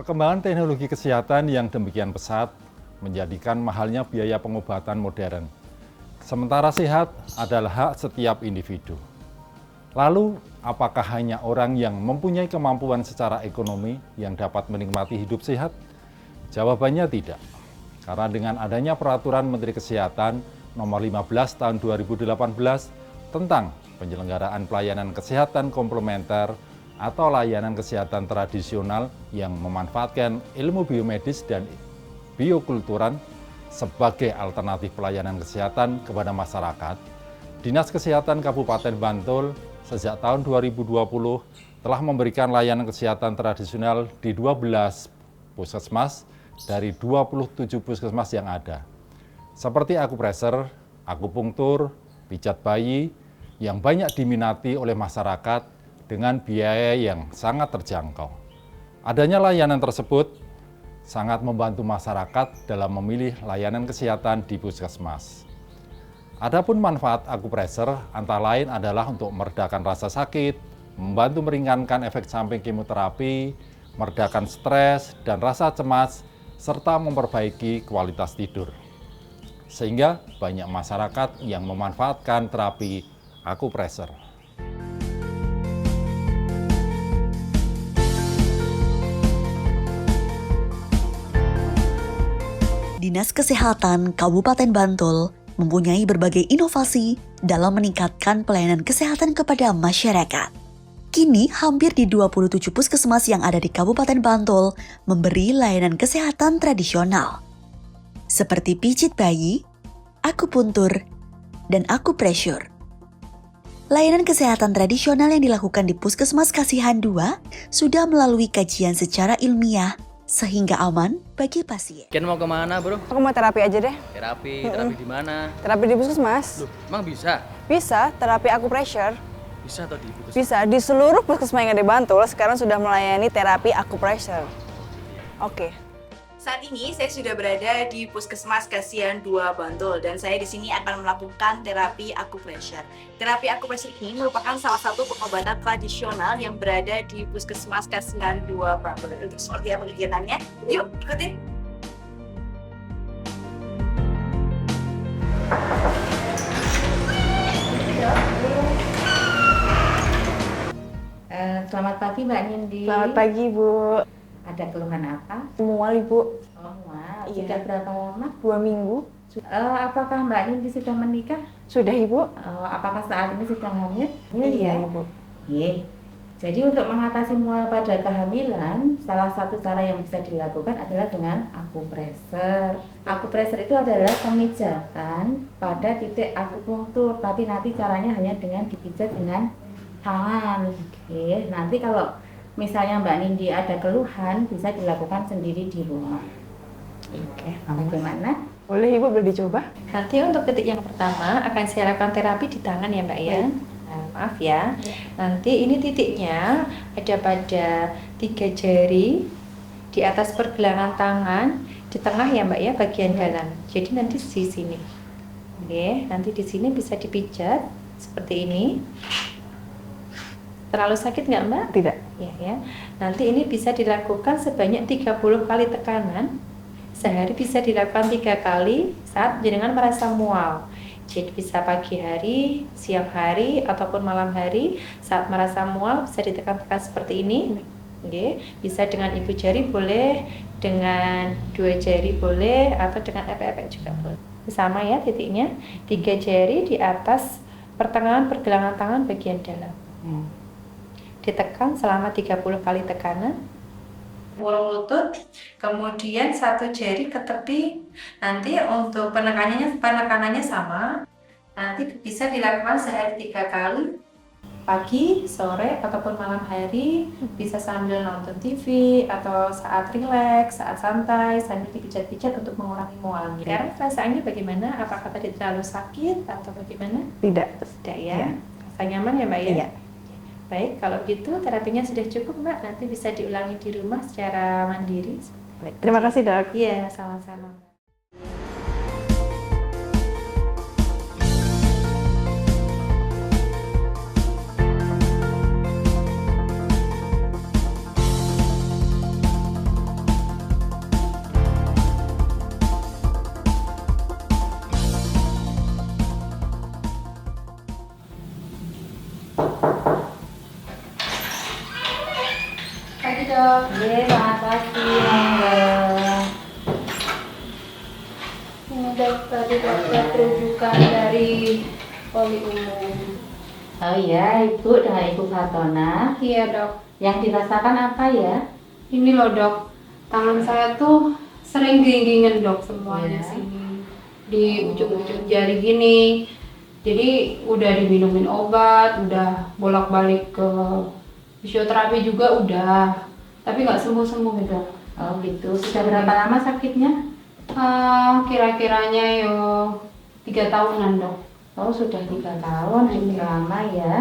Perkembangan teknologi kesehatan yang demikian pesat menjadikan mahalnya biaya pengobatan modern. Sementara sehat adalah hak setiap individu. Lalu, apakah hanya orang yang mempunyai kemampuan secara ekonomi yang dapat menikmati hidup sehat? Jawabannya tidak. Karena dengan adanya Peraturan Menteri Kesehatan Nomor 15 Tahun 2018 tentang penyelenggaraan pelayanan kesehatan komplementer atau layanan kesehatan tradisional yang memanfaatkan ilmu biomedis dan biokulturan sebagai alternatif pelayanan kesehatan kepada masyarakat, Dinas Kesehatan Kabupaten Bantul sejak tahun 2020 telah memberikan layanan kesehatan tradisional di 12 puskesmas dari 27 puskesmas yang ada. Seperti akupresur, akupunktur, pijat bayi yang banyak diminati oleh masyarakat dengan biaya yang sangat terjangkau. Adanya layanan tersebut sangat membantu masyarakat dalam memilih layanan kesehatan di puskesmas. Adapun manfaat akupresur antara lain adalah untuk meredakan rasa sakit, membantu meringankan efek samping kemoterapi, meredakan stres dan rasa cemas, serta memperbaiki kualitas tidur. Sehingga banyak masyarakat yang memanfaatkan terapi akupresur. Dinas Kesehatan Kabupaten Bantul mempunyai berbagai inovasi dalam meningkatkan pelayanan kesehatan kepada masyarakat. Kini, hampir di 27 puskesmas yang ada di Kabupaten Bantul memberi layanan kesehatan tradisional, seperti pijit bayi, akupuntur, dan akupresur. Layanan kesehatan tradisional yang dilakukan di Puskesmas Kasihan 2 sudah melalui kajian secara ilmiah sehingga aman bagi pasien. Ken mau kemana, bro? Aku mau terapi aja deh. Terapi di mana? Terapi di puskesmas. Loh, emang bisa? Bisa, terapi akupressure. Bisa atau di puskesmas? Bisa, di seluruh puskesmas yang ada di Bantul sekarang sudah melayani terapi akupressure. Oke. Saat ini saya sudah berada di Puskesmas Kasihan 2 Bantul dan saya di sini akan melakukan terapi akupressure. Terapi akupressure ini merupakan salah satu pengobatan tradisional yang berada di Puskesmas Kasihan 2 Bantul. Untuk seperti apa kegiatannya? Yuk, ikutin. Selamat pagi Mbak Nindi. Selamat pagi, Bu. Ada keluhan apa? Mual, Ibu. Oh, mual. Iya. Sudah berapa lama? 2 minggu. Apakah Mbak Nindi sudah menikah? Sudah, Ibu? Apakah saat ini sedang hamil? Iya, Ibu. Iya. Jadi untuk mengatasi mual pada kehamilan, salah satu cara yang bisa dilakukan adalah dengan akupresur. Akupresur itu adalah pemijatan pada titik akupunktur, tapi nanti caranya hanya dengan dipijat dengan tangan. Oke. Nanti kalau misalnya Mbak Nindi ada keluhan, bisa dilakukan sendiri di rumah. Oke, bagaimana? Boleh, Ibu, boleh dicoba? Nanti untuk titik yang pertama akan saya lakukan terapi di tangan ya Mbak ya. Nah, maaf ya. Nanti ini titiknya ada pada 3 jari di atas pergelangan tangan, di tengah ya Mbak ya bagian dalam. Jadi nanti di sini. Oke, nanti di sini bisa dipijat seperti ini. Terlalu sakit nggak Mbak? Tidak. Ya. Nanti ini bisa dilakukan sebanyak 30 kali tekanan. Sehari bisa dilakukan 3 kali saat jenengan merasa mual. Jadi bisa pagi hari, siang hari, ataupun malam hari. Saat merasa mual bisa ditekan-tekan seperti ini. Oke. Bisa dengan ibu jari boleh, dengan 2 jari boleh, atau dengan epek-epek juga boleh. Sama ya titiknya, 3 jari di atas pertengahan pergelangan tangan bagian dalam. Ditekan selama 30 kali tekanan. Ulung lutut, kemudian 1 jari ke tepi. Nanti untuk penekanannya sama. Nanti bisa dilakukan sehari 3 kali. Pagi, sore, ataupun malam hari. Bisa sambil nonton TV, atau saat rileks, saat santai, sambil dipijat-pijat untuk mengurangi mual. Sekarang perasaannya bagaimana? Apakah tadi terlalu sakit atau bagaimana? Tidak. Tidak ya? Rasa nyaman ya Mbak ya? Iya. Baik, kalau gitu terapinya sudah cukup Mbak, nanti bisa diulangi di rumah secara mandiri. Terima kasih, Dok. Iya, sama-sama. dok. Iya, selamat pagi, Mangga. Ini dok, tadi dapat rujukan dari poli umum. Oh iya, Ibu dengan Ibu Fatona. Iya dok. Yang dirasakan apa ya? Ini loh dok, tangan saya tuh sering ginggingan dok semuanya Iya. sini. Di ujung-ujung jari gini. Jadi udah diminumin obat, udah bolak-balik ke fisioterapi juga udah. Tapi nggak sembuh-sembuh ya dok. Oh gitu, sudah berapa lama sakitnya? Kira-kiranya yo 3 tahunan dok. Oh sudah 3 tahun, cukup lama ya.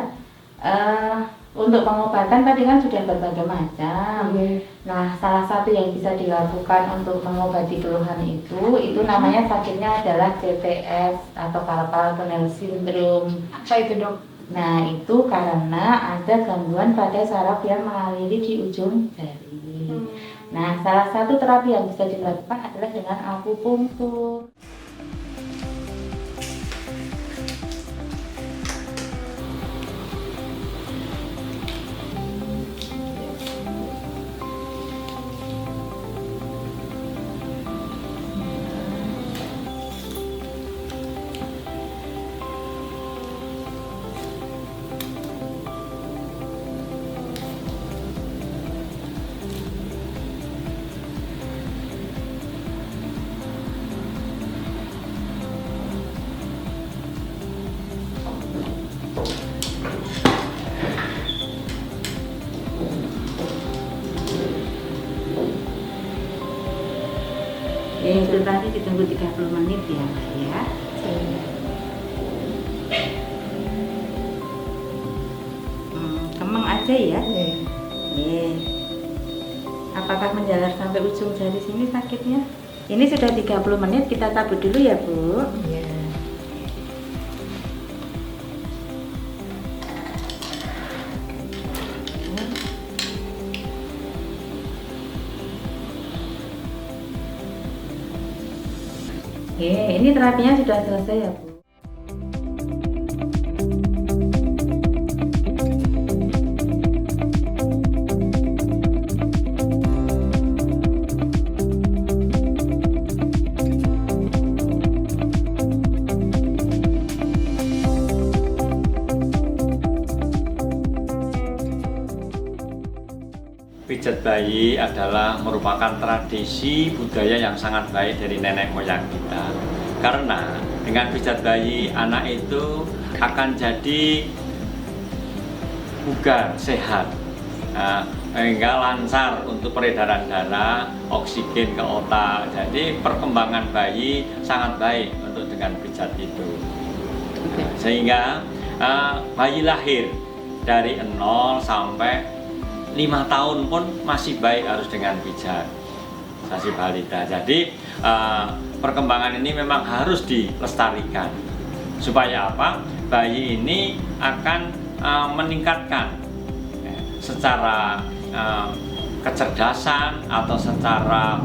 Untuk pengobatan tadi kan sudah berbagai macam. Iya. Nah, salah satu yang bisa dilakukan untuk mengobati keluhan itu namanya sakitnya adalah CTS atau carpal tunnel syndrome. Apa itu dok? Nah, itu karena ada gangguan pada saraf yang mengaliri di ujung jari. Nah, salah satu terapi yang bisa dilakukan adalah dengan akupunktur. Itu tadi ditunggu 30 menit ya, Mbak ya. Kemeng aja ya. Iya. Apakah menjalar sampai ujung jari sini sakitnya? Ini sudah 30 menit, kita tabur dulu ya, Bu. Iya. Oke, ini terapinya sudah selesai ya, Bu. Pijat bayi adalah merupakan tradisi budaya yang sangat baik dari nenek moyang kita. Karena dengan pijat bayi, anak itu akan jadi bugar, sehat, sehingga lancar untuk peredaran darah, oksigen ke otak. Jadi perkembangan bayi sangat baik untuk dengan pijat itu. Sehingga bayi lahir dari 0 sampai 5 tahun pun masih baik harus dengan pijat sasi balita. Jadi perkembangan ini memang harus dilestarikan supaya apa? Bayi ini akan meningkatkan secara kecerdasan atau secara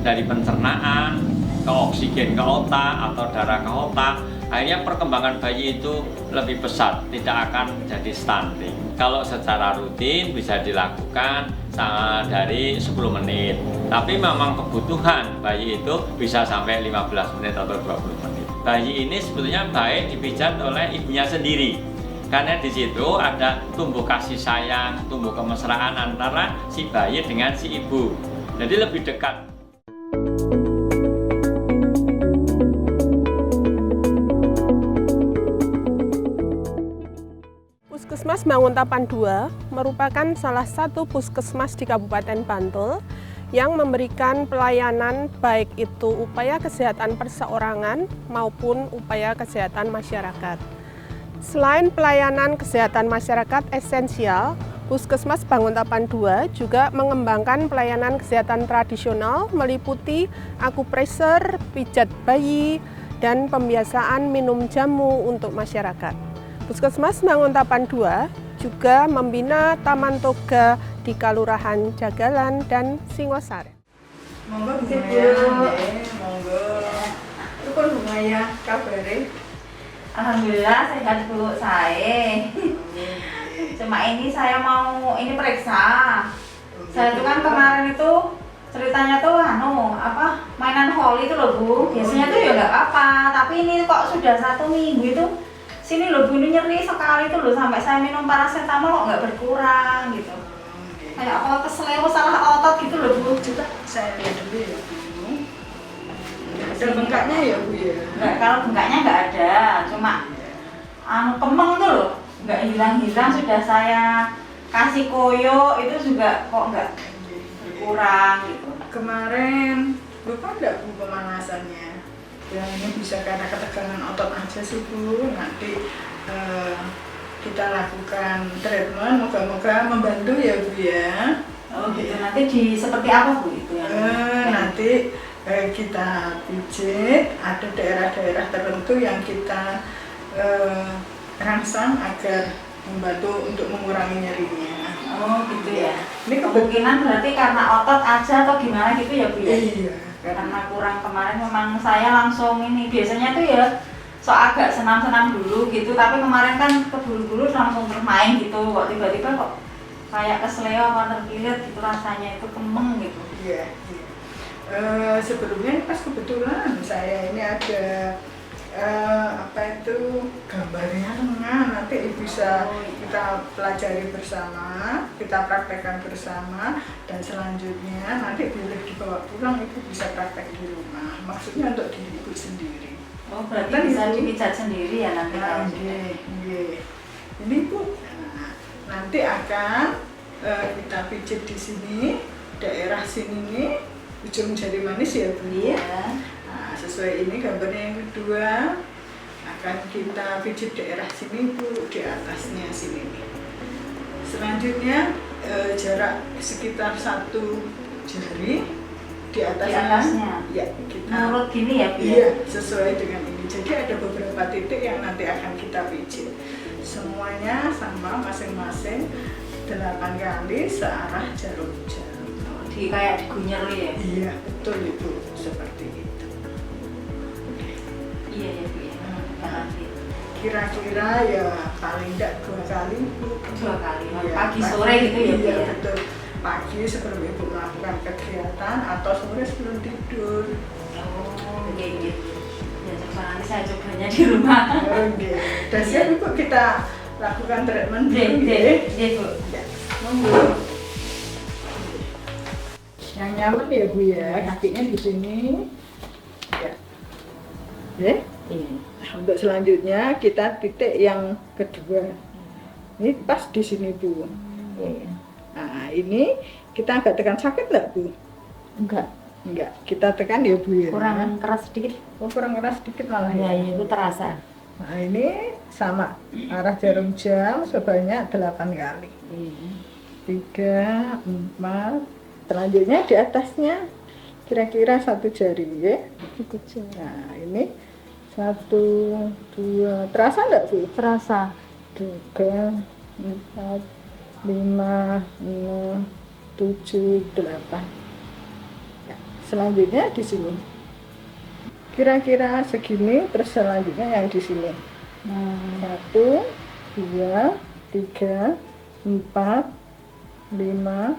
dari pencernaan ke oksigen ke otak atau darah ke otak. Akhirnya perkembangan bayi itu lebih pesat, tidak akan jadi stunting. Kalau secara rutin bisa dilakukan dari 10 menit. Tapi memang kebutuhan bayi itu bisa sampai 15 menit atau 20 menit. Bayi ini sebetulnya baik dipijat oleh ibunya sendiri. Karena di situ ada tumbuh kasih sayang, tumbuh kemesraan antara si bayi dengan si ibu. Jadi lebih dekat. Puskesmas Banguntapan II merupakan salah satu puskesmas di Kabupaten Bantul yang memberikan pelayanan baik itu upaya kesehatan perseorangan maupun upaya kesehatan masyarakat. Selain pelayanan kesehatan masyarakat esensial, Puskesmas Banguntapan II juga mengembangkan pelayanan kesehatan tradisional meliputi akupresur, pijat bayi, dan pembiasaan minum jamu untuk masyarakat. Puskesmas Banguntapan II juga membina taman toga di Kalurahan Jagalan dan Singosari. Monggo Bu Maya, monggo. Itu kan Bu Maya kabare. Alhamdulillah sehat Bu saya. Cuma ini saya mau periksa. Saya itu kan kemarin itu ceritanya tuh mainan Holly itu loh Bu. Biasanya tuh ya nggak apa-apa, tapi ini kok sudah 1 minggu itu sini loh Bu, ini nyeri sekali tuh loh, sampai saya minum paracetamol kok nggak berkurang gitu. Kayak apa keseleo salah otot gitu loh Bu. Coba saya lihat dulu ya Bu. Ada bengkaknya ya Bu ya? Nggak, kalau bengkaknya nggak ada, cuma kemeng tuh loh, nggak hilang-hilang. Sudah saya kasih koyo itu juga kok nggak berkurang gitu. Kemarin lupa enggak Bu pemanasannya? Ya ini bisa karena ketegangan otot aja sih Bu. Nanti kita lakukan treatment, moga-moga membantu ya Bu ya. Oh gitu, nanti seperti apa Bu itu yang nanti kita pijit, ada daerah-daerah tertentu yang kita rangsang agar membantu untuk mengurangi nyerinya. Oh gitu ya. Ini kemungkinan berarti karena otot aja atau gimana gitu ya Bu ya? Iya. Karena kurang kemarin memang saya langsung ini, biasanya tuh ya agak senam-senam dulu gitu, tapi kemarin kan keburu-buru langsung bermain gitu, kok tiba-tiba kok kayak keseleo apa terkilir gitu, rasanya itu kemeng gitu. Iya. Sebelumnya pas kebetulan saya ini ada gambarnya nanti bisa kita pelajari bersama, kita praktekkan bersama, dan selanjutnya nanti boleh dibawa pulang, ibu bisa praktek di rumah. Maksudnya untuk diri ibu sendiri. Oh berarti bisa dipijat sendiri ya nanti? Ini Bu, nanti akan kita pijit di sini, daerah sini nih, ujung jari manis ya Bu. Iya. Nah, sesuai ini gambarnya yang kedua, akan kita pijit daerah sini Bu, di atasnya sini nih. Selanjutnya jarak sekitar 1 jari di atasnya. Ya, kita nurut gini ya Bu? Iya, sesuai dengan ini. Jadi ada beberapa titik yang nanti akan kita pijit. Semuanya sama masing-masing 8 kali searah jarum jam. Kayak digunyer ya? Iya, betul Ibu, seperti itu. Iya ya Bu ya. Kira-kira ya paling tidak 2 kali Bu. 2 kali, Ya, pagi sore gitu ya Bu iya, ya? betul. Pagi sebelum Ibu melakukan kegiatan atau sore sebelum tidur. Oh, iya. Ya, nanti saya cobanya di rumah. Oke. Dan siap Ibu kita lakukan treatment dulu ya. Iya Bu. Ya, monggo. Yang nyaman ya Bu ya, kakinya di sini. Ya. Iya. Untuk selanjutnya kita titik yang kedua. Ini pas di sini Bu. Nah ini kita agak tekan, sakit nggak Bu? Enggak. Kita tekan ya Bu ya. Kurang keras sedikit. Oh kurang keras sedikit malah Ya, itu terasa. Nah ini sama arah jarum jam sebanyak 8 kali. 3, 4. Selanjutnya di atasnya kira-kira 1 jari ya. Nah ini 1, 2, terasa enggak Bu? Terasa. 3, 4, 5, 6, 7, 8. Ya, selanjutnya di sini. Kira-kira segini, terus selanjutnya yang di sini. 1, 2, 3, 4, 5,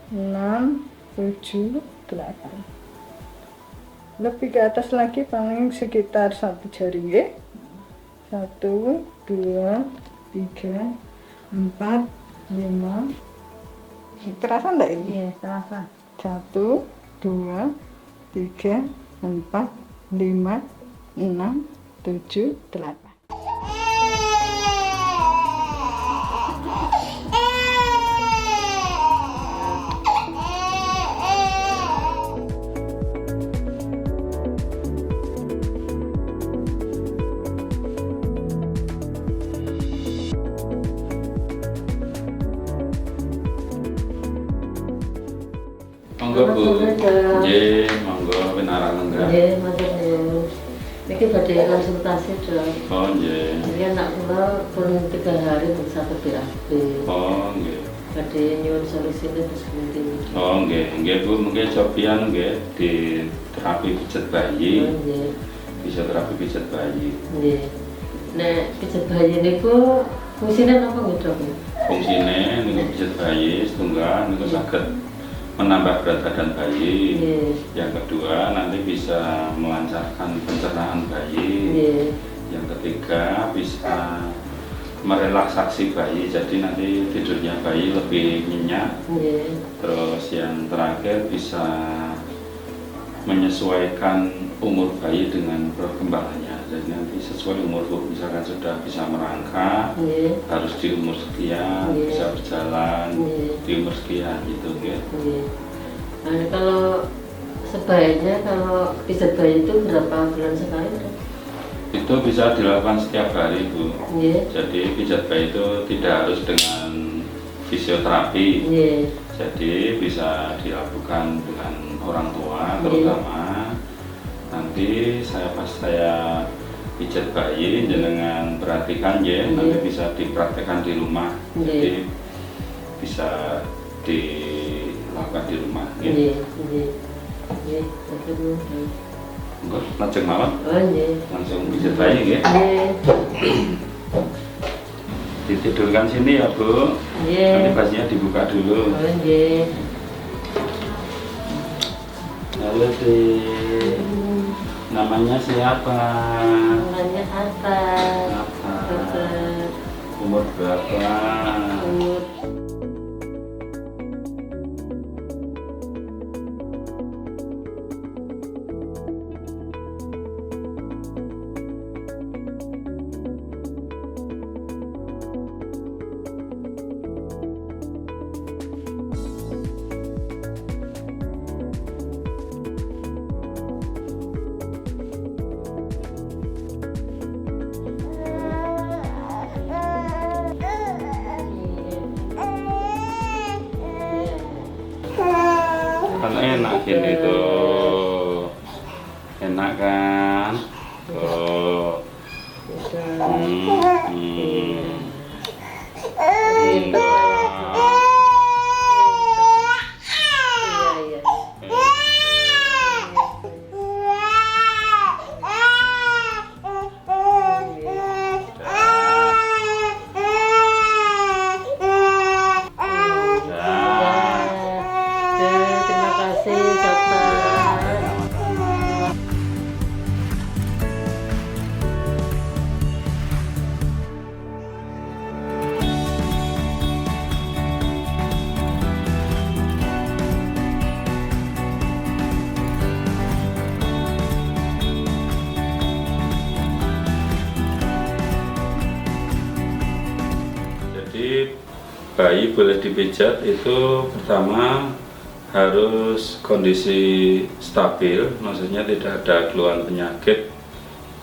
6, 7, 8. Lebih ke atas lagi paling sekitar 1 jari ya. 1, 2, 3, 4, 5. Terasa enggak ini? Iya, terasa. 1, 2, 3, 4, 5, 6, 7, 8. Monggo Bu. Nggih, monggo pinarang enggak. Nggih, matur nuwun. Niki badhe konsultasi dong. Oh nggih. Jadi anak kula pun 3 hari untuk 1 BAB. Oh nggih. Badhe nyuwun solusine terus pundi. Oh nggih Bu, mungkin cobian nggih di terapi pijet bayi. Oh nggih. Bisa terapi pijet bayi. Nggih. Nek pijet bayi niku fungsine napa nggih, Dok? fungsinya niku pijat bayi setunggal niku saged menambah berat badan bayi. Yang kedua nanti bisa melancarkan pencernaan bayi. Yang ketiga bisa merelaksasi bayi, jadi nanti tidurnya bayi lebih nyenyak. Terus yang terakhir bisa menyesuaikan umur bayi dengan perkembangannya. Jadi nanti sesuai umur, misalkan sudah bisa merangkak, harus di umur sekian, bisa berjalan di umur sekian gitu ya. Nah, kalau sebaiknya kalau pijat bayi itu berapa bulan sekali? Itu bisa dilakukan setiap hari, Bu. Jadi pijat bayi itu tidak harus dengan fisioterapi. Jadi bisa dilakukan dengan orang tua terutama. Nanti pas saya pijat bayi jenengan perhatikan ya, nanti bisa dipraktekkan di rumah. Jadi bisa dilakukan di rumah ya. Enggak, lajeng mawon. Langsung pijat bayi ya. Ditidurkan sini ya, Bu. Nanti bayinya dibuka dulu. Halo, Dek. Namanya siapa? Namanya apa? Umur berapa? Kan enak gini tuh, enak kan? Tuh. Bayi boleh dipijat itu pertama harus kondisi stabil, maksudnya tidak ada keluhan penyakit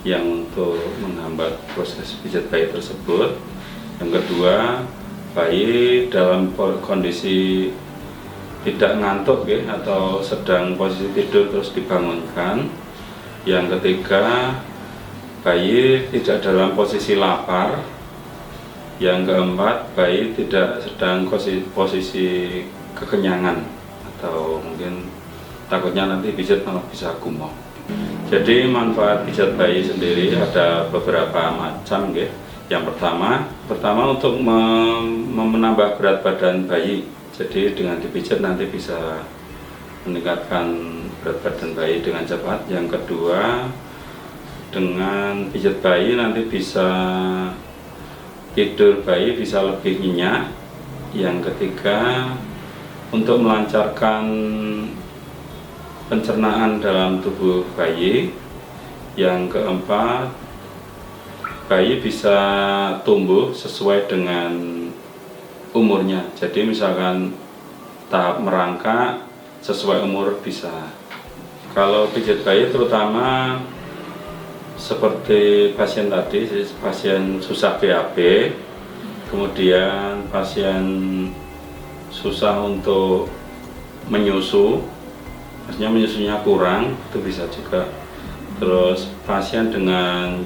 yang untuk menghambat proses pijat bayi tersebut. Yang kedua, bayi dalam kondisi tidak ngantuk ya, atau sedang posisi tidur terus dibangunkan. Yang ketiga, bayi tidak dalam posisi lapar. Yang keempat, bayi tidak sedang posisi kekenyangan atau mungkin takutnya nanti pijat malah bisa gumoh. Jadi manfaat pijat bayi sendiri ada beberapa macam ya. Yang pertama untuk menambah berat badan bayi. Jadi dengan dipijat nanti bisa meningkatkan berat badan bayi dengan cepat. Yang kedua, dengan pijat bayi nanti bisa tidur bayi bisa lebih nyenyak. Yang ketiga, untuk melancarkan pencernaan dalam tubuh bayi. Yang keempat, bayi bisa tumbuh sesuai dengan umurnya. Jadi misalkan tahap merangkak sesuai umur bisa. Kalau pijat bayi terutama seperti pasien tadi, pasien susah BAB, kemudian pasien susah untuk menyusu, maksudnya menyusunya kurang, itu bisa juga. Terus pasien dengan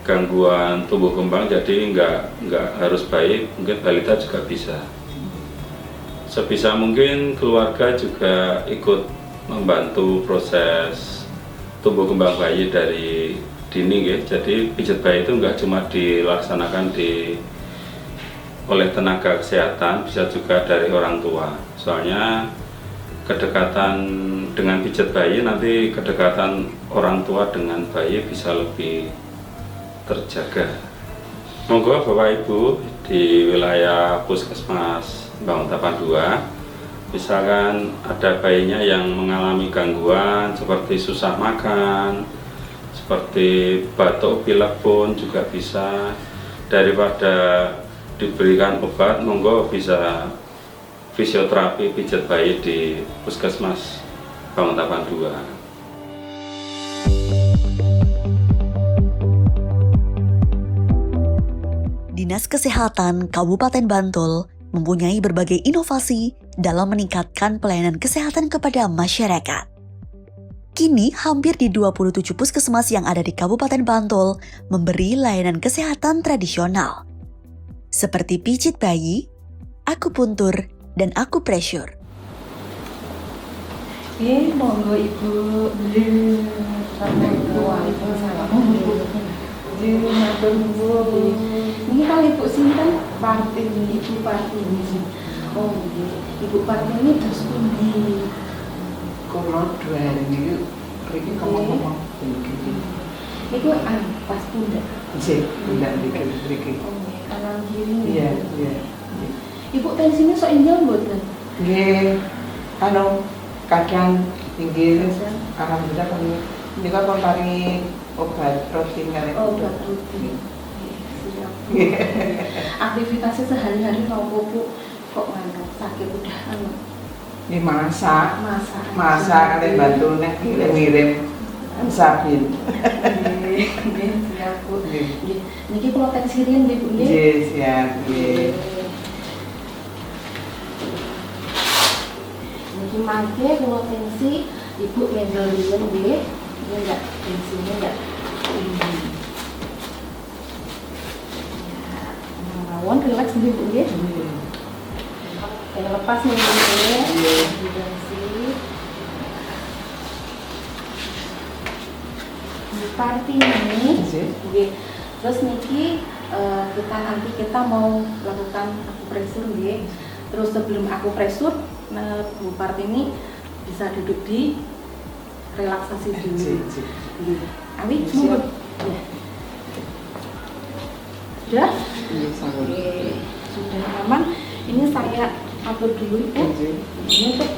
gangguan tumbuh kembang, jadi nggak harus bayi, mungkin balita juga bisa. Sebisa mungkin keluarga juga ikut membantu proses tumbuh kembang bayi dari dini ya. Jadi pijat bayi itu nggak cuma dilaksanakan di oleh tenaga kesehatan, bisa juga dari orang tua. Soalnya kedekatan dengan pijat bayi, nanti kedekatan orang tua dengan bayi bisa lebih terjaga. Monggo Bapak Ibu di wilayah Puskesmas Banguntapan 2, misalkan ada bayinya yang mengalami gangguan seperti susah makan, seperti batuk pilek pun juga bisa. Daripada diberikan obat, monggo bisa fisioterapi pijat bayi di Puskesmas Banguntapan 2. Dinas Kesehatan Kabupaten Bantul mempunyai berbagai inovasi dalam meningkatkan pelayanan kesehatan kepada masyarakat. Kini, hampir di 27 puskesmas yang ada di Kabupaten Bantul memberi layanan kesehatan tradisional, seperti pijit bayi, akupuntur, dan akupressure. Monggo Ibu. Ini kalau Ibu sinten Partini, Ibu Partini. Oh, Ibu Partini terus pundi? Kalau 2 hari ini, ini ngomong-ngomong begini. Itu pas pundak. Iya, pundak dikit. Kanan kiri. Iya. Ibu tensinya sok injal mboten? Nggih, kadang tinggi, alhamdulillah kan ini kan paling obat rutin kan. Obat rutin. Aktivitasnya sehari-hari nopo Bu? Kok sakit udah Ini masak kalian bantu nek ngirim sabil. Nggih, siap Bu. Niki kula tensirin nggih Bu nggih. Nggih, siap nggih. Niki mangke kula tensi Ibu mendel dulu nggih. Ini enggak tensinya enggak tinggi. Mawon relax nggih Bu nggih. Yang lepas nih nggih. Seperti ini, terus niki kita mau lakukan akupressur nggih. Terus sebelum akupressur, Bu Partini bisa duduk di relaksasi dulu. Awi, monggo. Sudah? Sudah nyaman. Ini saya atur dulu Ibu. Ini untuk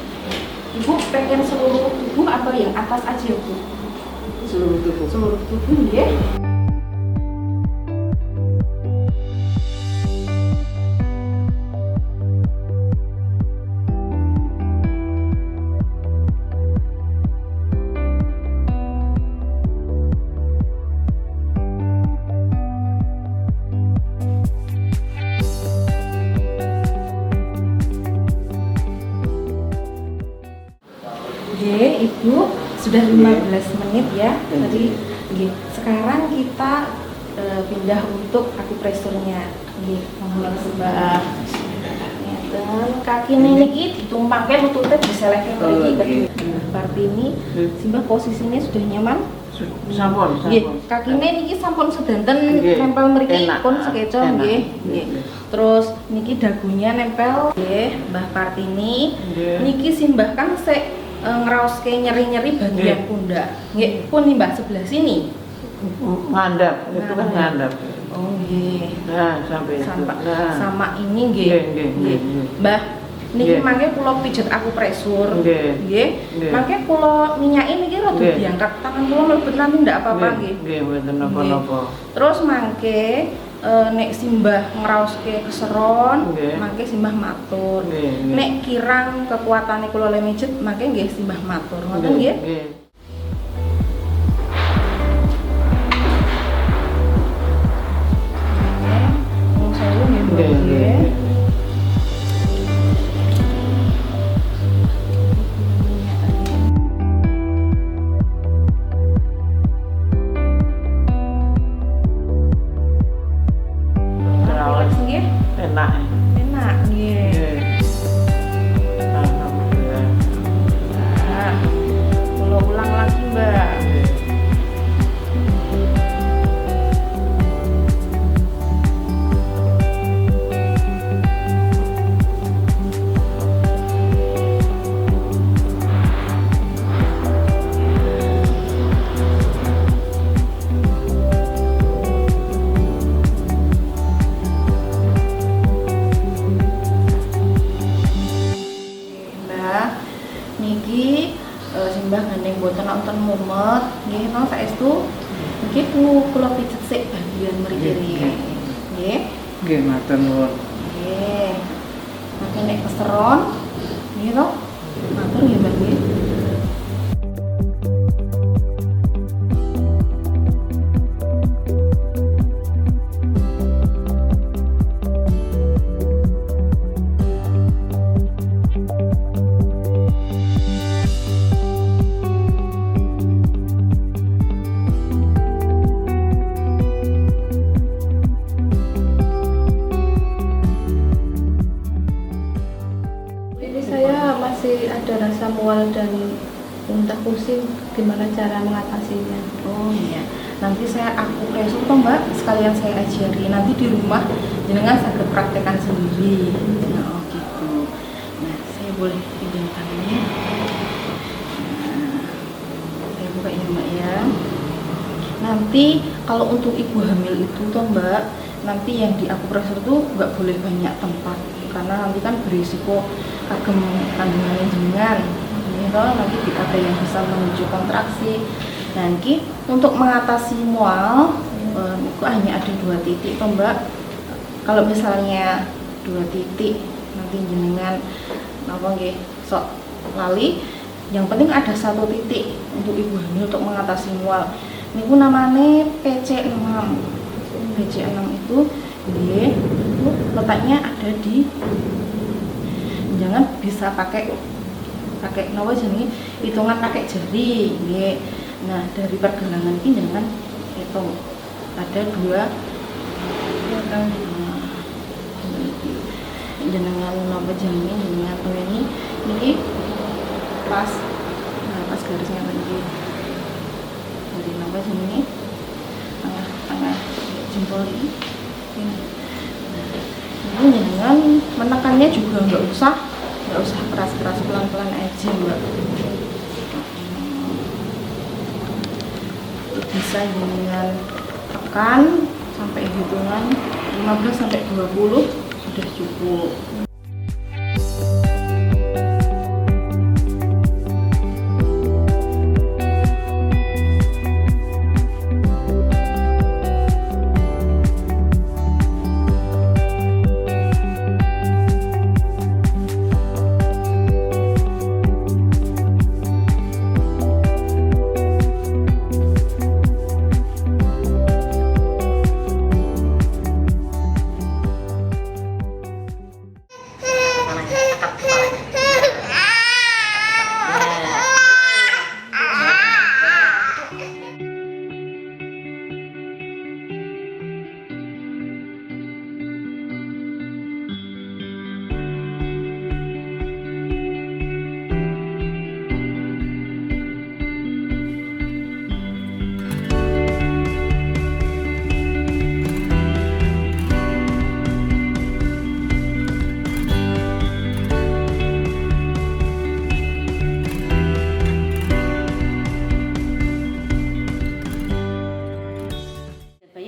Ibu pengen seluruh tubuh atau yang atas aja Bu? Seluruh tubuh ya. Ibu sudah 15 menit ya tadi. Sekarang kita pindah untuk akupressurnya. Mohon Mbak. Kaki niki ditumpangkan ututnya diselehkan lagi ke Partini. Simbah posisinya sudah nyaman. Sampun. Kakine niki sampun sedanten nempel mriki pun sekeco nggih. Terus niki dagunya nempel nggih Mbah Partini. Niki simbah kan sik ngraoske nyeri-nyeri bagian pundak. Nggih, pun Mbah sebelah sini. Ngandap, itu kan ngandap. Oh nggih. Nah, sampai sama ini nggih. Nggih. Mbah, niki mangke kula pijet akupressur. Nggih. Mangke kula minyaki niki rada diangkat tangan kula mlebet nanti ndak apa-apa nggih. Nggih, mboten napa-napa. Terus mangke nek simbah ngraoske keseron, mangke simbah matur. Nek kirang kekuatane kula le mijet, mangke nggih simbah matur. Ngoten nggih. Enak nggih. Alhamdulillah. Kula niki simbah gandeng boten nonton mumet nggih no saestu nggih kula pijet sik bagian mriki nggih. Nggih matur nuwun. Nggih. Nanti nek keseron nggih to. Matur nggih Mbak nggih. Ada rasa mual dan muntah pusing, gimana cara mengatasinya? Oh iya, nanti saya akupresur toh Mbak, sekalian saya ajari. Nanti di rumah jenengan saged praktekkan sendiri. Oh gitu. Nah, saya boleh pinjam tangannya. Nah, saya buka ini Mbak ya. Nanti kalau untuk ibu hamil itu toh Mbak, nanti yang di akupresur tuh nggak boleh banyak tempat karena nanti kan berisiko kagem kandungan jenengan. Ini nanti ada yang bisa memicu kontraksi. Nah, ini untuk mengatasi mual itu hanya ada 2 titik toh Mbak. Kalau misalnya 2 titik nanti jenengan napa nggih sok lali, yang penting ada 1 titik untuk ibu hamil untuk mengatasi mual. Niku namanya PC6. PC6 itu nggih, itu letaknya ada di, jangan bisa pakai napa jenenge hitungan pakai jari nggih. Nah, dari pergelangan ini jangan hitung ada 2 ya kan. Jenengan napa jenenge jenengan ini niki pas. Nah, pas garisnya lagi. Dari napa jenenge tengah jempol ini. Nah, ini jenengan menekannya juga nggak usah keras-keras, pelan-pelan aja Mbak. Bisa jenengan tekan sampai hitungan 15 sampai 20 sudah cukup.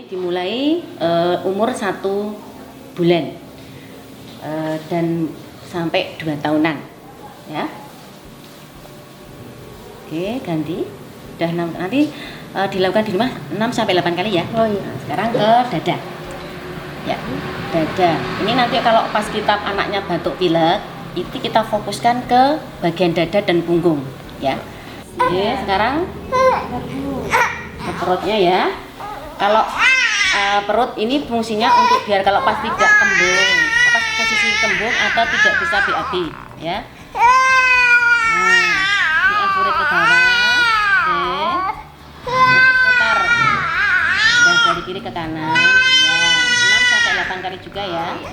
Dimulai umur 1 bulan dan sampai 2 tahunan ya. Oke, ganti. Udah nanti dilakukan di rumah 6 sampai 8 kali ya. Oh iya. Nah, sekarang ke dada. Ya, dada. Ini nanti kalau pas kita anaknya batuk pilek, itu kita fokuskan ke bagian dada dan punggung ya. Oke, sekarang ke perutnya ya. Kalau perut ini fungsinya untuk biar kalau pas tidak kembung, apa posisi kembung atau tidak bisa BAB ya. Nah, ini afurit ke bawah. Oke. Putar. Dan dari kiri ke kanan. Ya, 6 sampai 8 kali juga ya. Oke.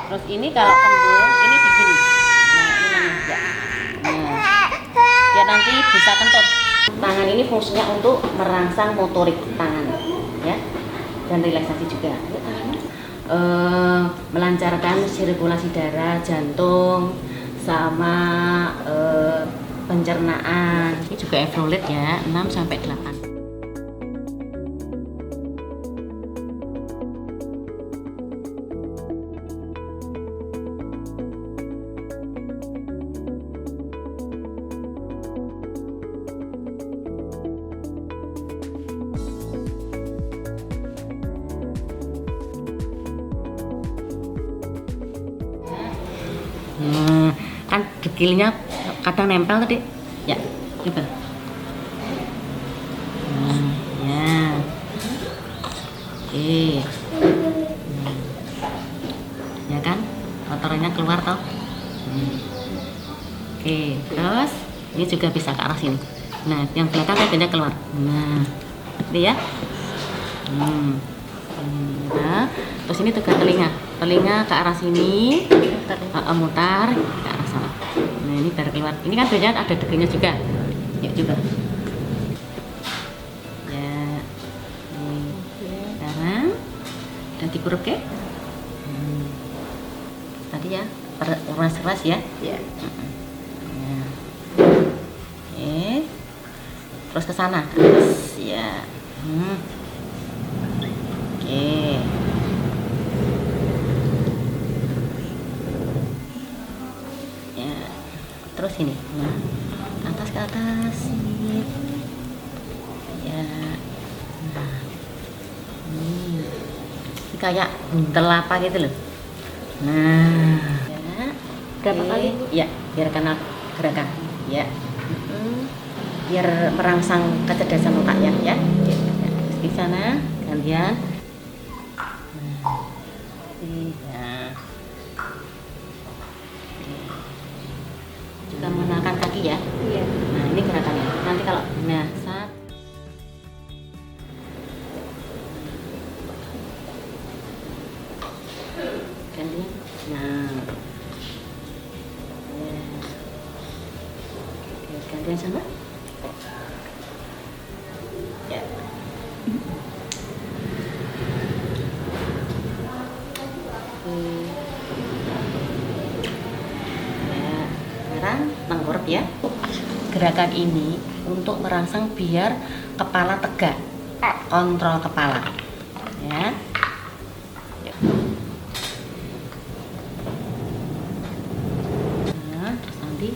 Terus ini kalau kembung, ini begini. Nah, ini namanya. Nah, ya nanti bisa kentut. Tangan ini fungsinya untuk merangsang motorik tangan ya, dan relaksasi juga. Melancarkan sirkulasi darah, jantung, sama pencernaan. Ini juga Evrolit ya, 6 sampai 8. Nah, kan dekilnya kadang nempel tadi. Ya, gitu. Nah, ya. Oke. Ya kan? Kotorannya keluar toh. Oke, terus ini juga bisa ke arah sini. Nah, yang belakang kayaknya keluar. Nah, ini ya. Nah, terus ini juga telinga ke arah sini, mutar ke arah sana. Nah, ini baru keluar. Ini kan biasanya ada dekilnya juga. Ya juga. Ya. Ini. Sekarang dan dikuruk ke. Tadi ya, peras-peras ya. Ya. Oke. Terus ke sana. Terus ya. Oke. Ya. Terus ini. Nah, atas ke atas. Ya. Nah. Ini kayak buntel apa gitu loh. Nah. Ya. Berapa kali? Ya, biar kenal gerakan. Ya. Biar merangsang kecerdasan otaknya ya. Di sana gantian. Iya. Juga mengenalkan kaki ya. Iya. Nah, ini gerakannya. Nanti kalau saat gantian. Nah. Ya. Oke, gantian sana. Ya. Sekarang tengkurap ya. Gerakan ini untuk merangsang biar kepala tegak, kontrol kepala ya. Nah, terus nanti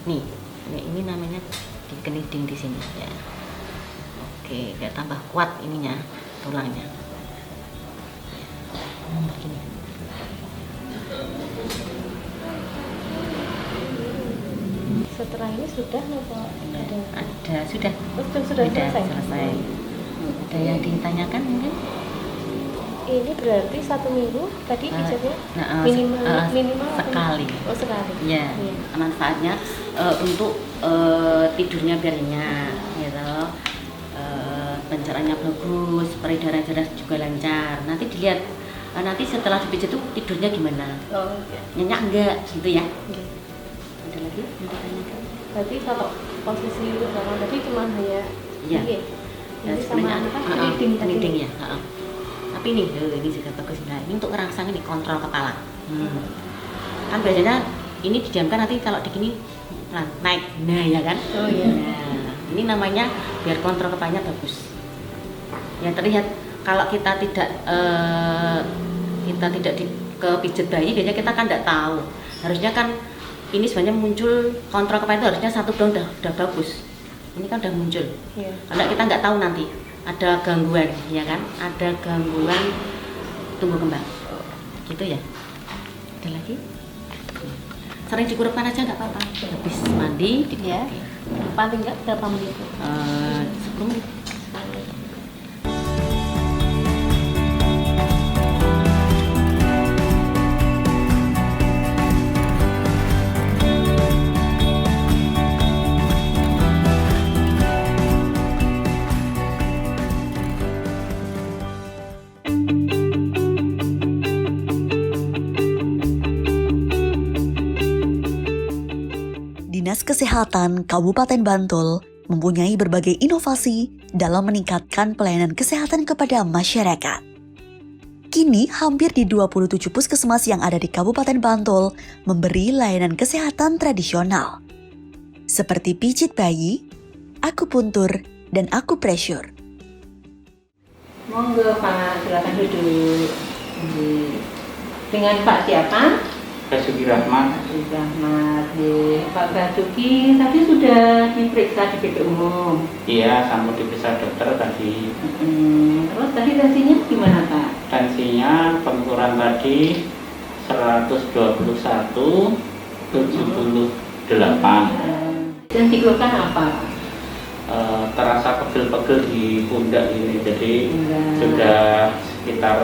nih ini namanya dikeliding di sini ya. Oke, biar tambah kuat ininya, tulangnya. Begini. Setelah ini sudah Ada sudah. Sudah selesai. Ada yang ditanyakan mungkin? Ini berarti 1 minggu tadi pijatnya minimal sekali. Oh, sekali. Ya, manfaatnya untuk tidurnya biar nyenyak, gitu. Pencernaannya bagus, peredaran darah juga lancar. Nanti dilihat nanti setelah dipijat tuh tidurnya gimana? Oh, iya. Nyenyak enggak gitu ya? Iya. Ada lagi yang ditanyakan? Berarti kalau posisi bangun tadi cuma hanya iya. Ini sama apa? Keliding ya. Tapi ini juga bagus. Nah, ini untuk merangsang ini kontrol kepala. Kan biasanya ini didiamkan, nanti kalau begini naik. Nah, ya kan? Oh iya. Nah, ini namanya biar kontrol kepalanya bagus. Ya terlihat kalau kita tidak kepijat bayi, biasanya kita kan tidak tahu. Harusnya kan ini sebenarnya muncul kontrol kepala itu harusnya satu dong udah bagus. Ini kan udah muncul. Yeah. Kalau kita nggak tahu nanti ada gangguan, ya kan? Ada gangguan tumbuh kembang. Gitu ya. Ada lagi? Sering dikurupkan aja nggak apa-apa. Habis mandi, ya. Paling nggak berapa menit? 10 menit. Dinas Kesehatan Kabupaten Bantul mempunyai berbagai inovasi dalam meningkatkan pelayanan kesehatan kepada masyarakat. Kini, hampir di 27 puskesmas yang ada di Kabupaten Bantul memberi layanan kesehatan tradisional, seperti pijit bayi, akupuntur, dan akupressure. Monggo Pak, silakan duduk. Dengan Pak siapa? Basuki Rahmat. Basuki Rahmat. Pak Basuki tadi sudah diperiksa di BP Umum. Iya, sampai diperiksa dokter tadi. Terus tadi tensinya gimana Pak? Tensinya pengukuran tadi 121 78. Dan dikeluhkan apa? Terasa pegel-pegel di pundak ini, jadi sudah sekitar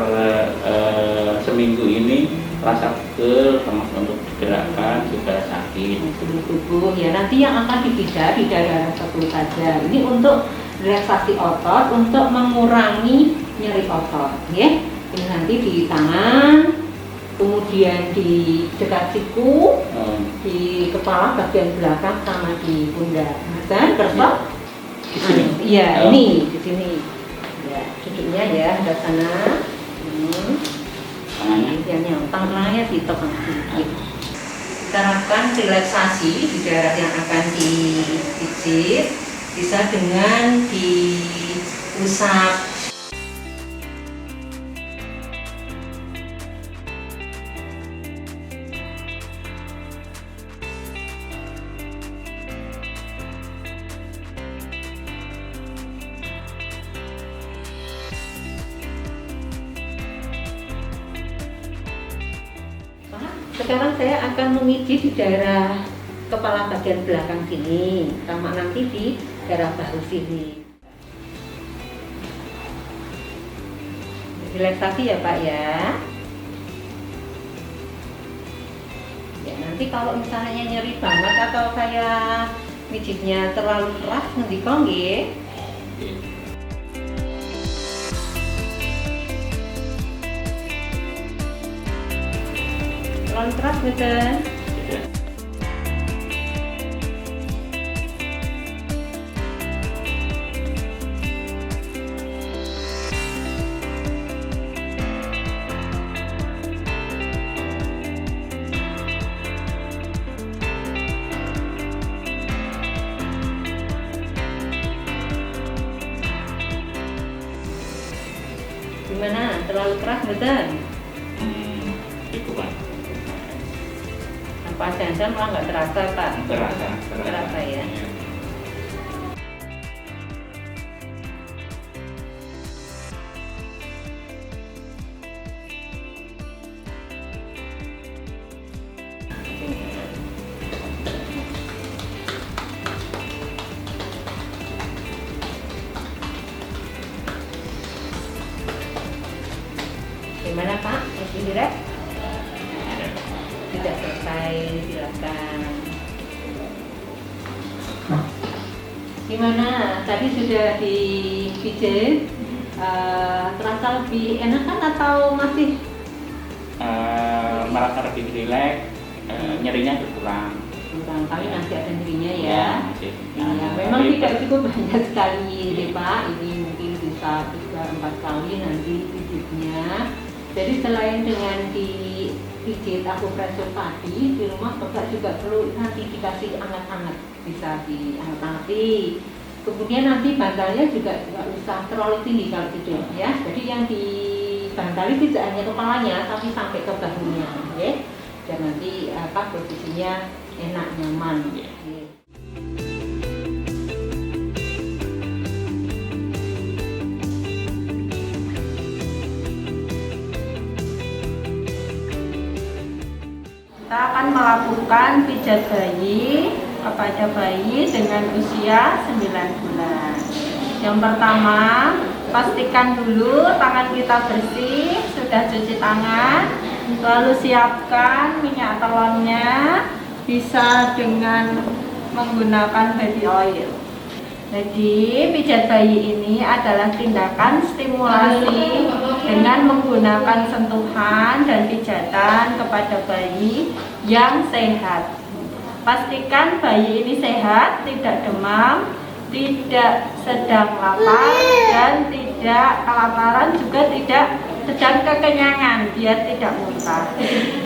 seminggu ini rasa pegel, termasuk untuk digerakkan juga sakit. Seluruh tubuh ya, nanti yang akan dipijat di daerah rasa perut saja. Ini untuk relaksasi otot, untuk mengurangi nyeri otot, ya. Ini nanti di tangan, kemudian di dekat siku, di kepala bagian belakang sama di pundak. Dan kertas? Iya, ini di sini. Ya, duduknya ya, di sana. Tangannya, tangannya ditekan sedikit. Kita lakukan relaksasi di daerah yang akan dipijit, bisa dengan diusap. Sekarang saya akan memijit di daerah kepala bagian belakang sini, sama nanti di daerah bahu sini. Relaksasi ya Pak ya. Ya nanti kalau misalnya nyeri banget atau kayak mijitnya terlalu keras ngendikong nggih. Terlalu keras betul. Gimana? Terlalu keras betul? Cukup. Pas jangan malah nggak terasa Pak? Terasa ya. Gimana Pak? Masih direct? Tidak selesai, silakan. Gimana? Tadi sudah dipijit, terasa lebih enakan atau masih? Merasa lebih rileks, nyerinya berkurang. Kurang kali masih ada nyerinya ya. Masih. Ya, memang tidak cukup banyak sekali deh Pak. Ini mungkin bisa 3-4 kali nanti pijitnya. Jadi selain dengan dipijit akupresur tadi, di rumah Bapak juga perlu nanti dikasih hangat-hangat, bisa dihangat-hangati. Kemudian nanti bantalnya juga nggak usah terlalu tinggi kalau tidur ya. Jadi yang dibantali tidak hanya kepalanya, tapi sampai ke bahunya, ya. Dan nanti posisinya enak nyaman. Ya. Kita akan melakukan pijat bayi kepada bayi dengan usia 9 bulan. Yang pertama, pastikan dulu tangan kita bersih, sudah cuci tangan, lalu siapkan minyak telonnya, bisa dengan menggunakan baby oil. Jadi pijat bayi ini adalah tindakan stimulasi dengan menggunakan sentuhan dan pijatan kepada bayi yang sehat. Pastikan bayi ini sehat, tidak demam, tidak sedang lapar, dan tidak kelaparan, juga tidak sedang kekenyangan, biar tidak muntah.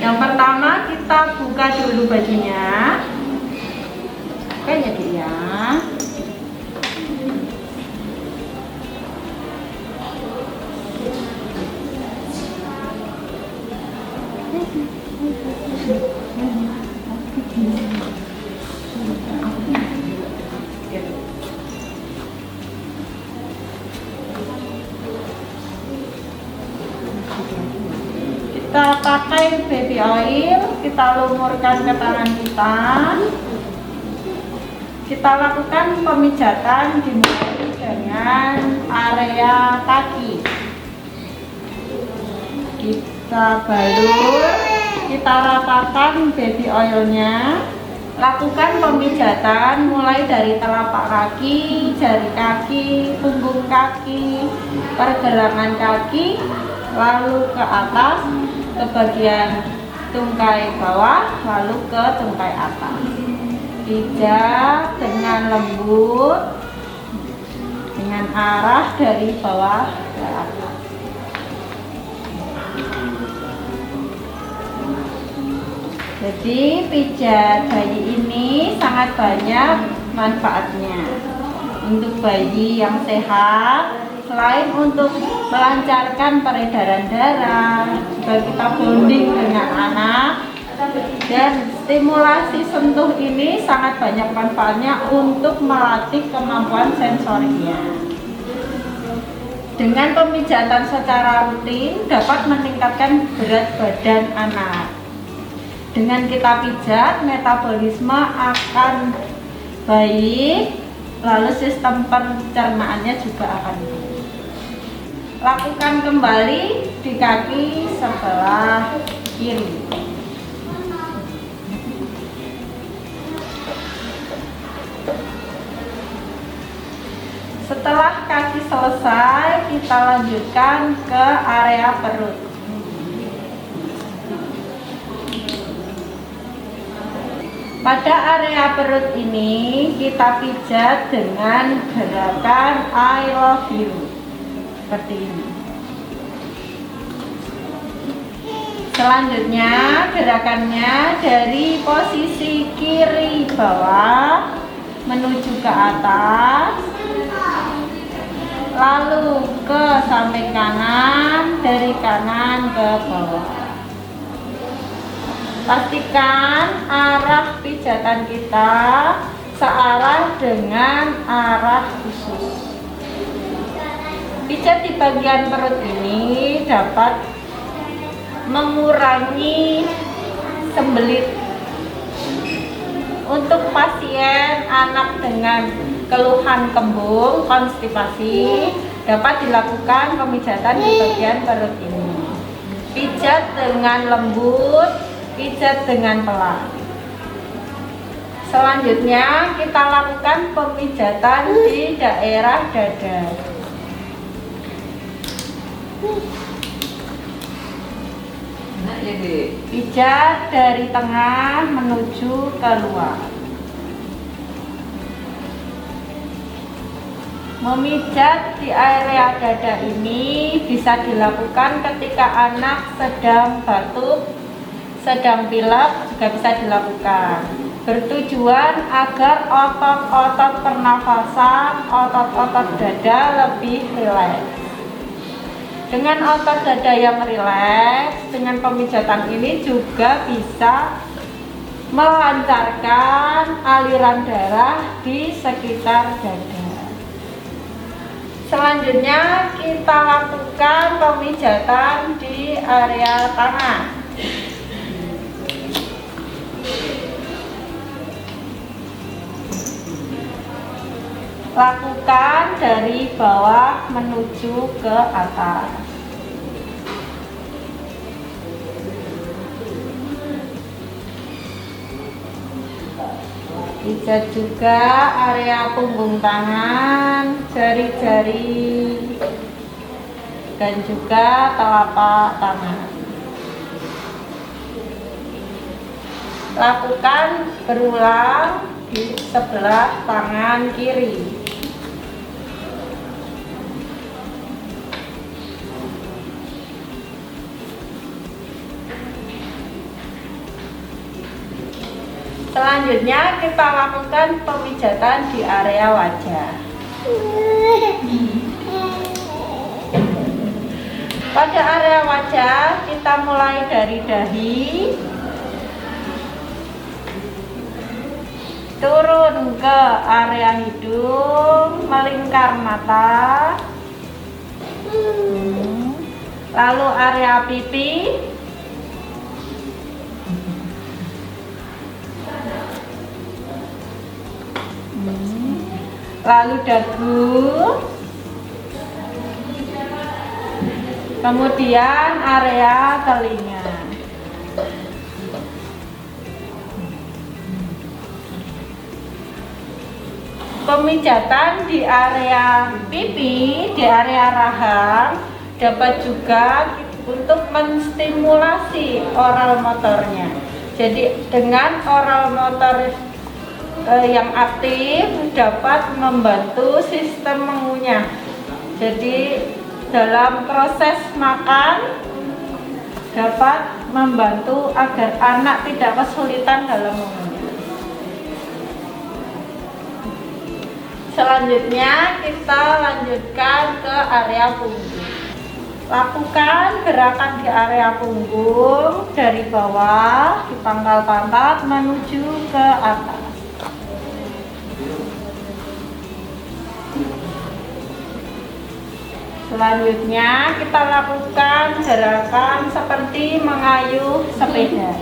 Yang pertama kita buka dulu bajunya. Oke ya dia. Kita pakai baby oil, kita lumurkan ke tangan kita. Kita lakukan pemijatan dimulai dengan area kaki. Kita balur, kita ratakan baby oilnya. Lakukan pemijatan mulai dari telapak kaki, jari kaki, punggung kaki, pergelangan kaki, lalu ke atas, ke bagian tungkai bawah, lalu ke tungkai atas. Pijat dengan lembut, dengan arah dari bawah ke atas. Jadi pijat bayi ini sangat banyak manfaatnya untuk bayi yang sehat. Selain untuk melancarkan peredaran darah, juga kita bonding dengan anak, dan stimulasi sentuh ini sangat banyak manfaatnya untuk melatih kemampuan sensoriknya. Dengan pemijatan secara rutin dapat meningkatkan berat badan anak. Dengan kita pijat, metabolisme akan baik, lalu sistem pencernaannya juga akan baik. Lakukan kembali di kaki sebelah kiri. Setelah kaki selesai, kita lanjutkan ke area perut. Pada area perut ini kita pijat dengan gerakan I love you seperti ini. Selanjutnya gerakannya dari posisi kiri bawah menuju ke atas, lalu ke samping kanan, dari kanan ke bawah. Pastikan arah pijatan kita searah dengan arah usus. Pijat di bagian perut ini dapat mengurangi sembelit. Untuk pasien anak dengan keluhan kembung, konstipasi, dapat dilakukan pemijatan di bagian perut ini. Pijat dengan lembut, pijat dengan pelan. Selanjutnya kita lakukan pemijatan di daerah dada. Pijat dari tengah menuju ke luar. Memijat di area dada ini bisa dilakukan ketika anak sedang batuk, sedang pilek, juga bisa dilakukan. Bertujuan agar otot-otot pernafasan, otot-otot dada lebih rileks. Dengan otot dada yang rileks, dengan pemijatan ini juga bisa melancarkan aliran darah di sekitar dada. Selanjutnya kita lakukan pemijatan di area tangan. Lakukan dari bawah menuju ke atas. Pijat juga area punggung tangan, jari-jari, dan juga telapak tangan. Lakukan berulang di sebelah tangan kiri. Selanjutnya kita lakukan pemijatan di area wajah. Pada area wajah kita mulai dari dahi, turun ke area hidung, melingkar mata, lalu area pipi, lalu dagu, kemudian area telinga. Pemijatan di area pipi, di area rahang dapat juga untuk menstimulasi oral motornya. Jadi dengan oral motor yang aktif dapat membantu sistem mengunyah. Jadi dalam proses makan dapat membantu agar anak tidak kesulitan dalam mengunyah. Selanjutnya kita lanjutkan ke area punggung. Lakukan gerakan di area punggung dari bawah di pangkal pantat menuju ke atas. Selanjutnya kita lakukan gerakan seperti mengayuh sepeda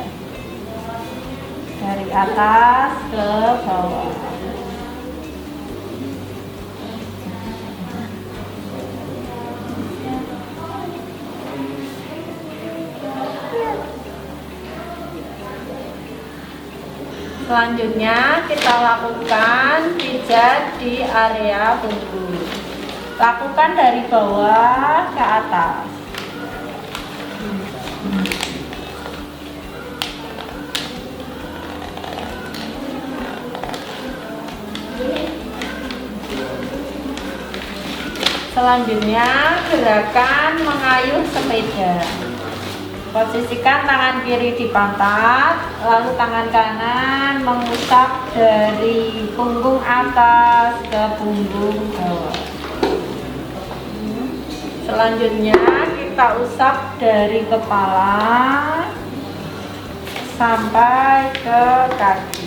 dari atas ke bawah. Selanjutnya kita lakukan pijat di area punggung. Lakukan dari bawah ke atas. Selanjutnya gerakan mengayuh sepeda. Posisikan tangan kiri di pantat, lalu tangan kanan mengusap dari punggung atas ke punggung bawah. Selanjutnya kita usap dari kepala sampai ke kaki.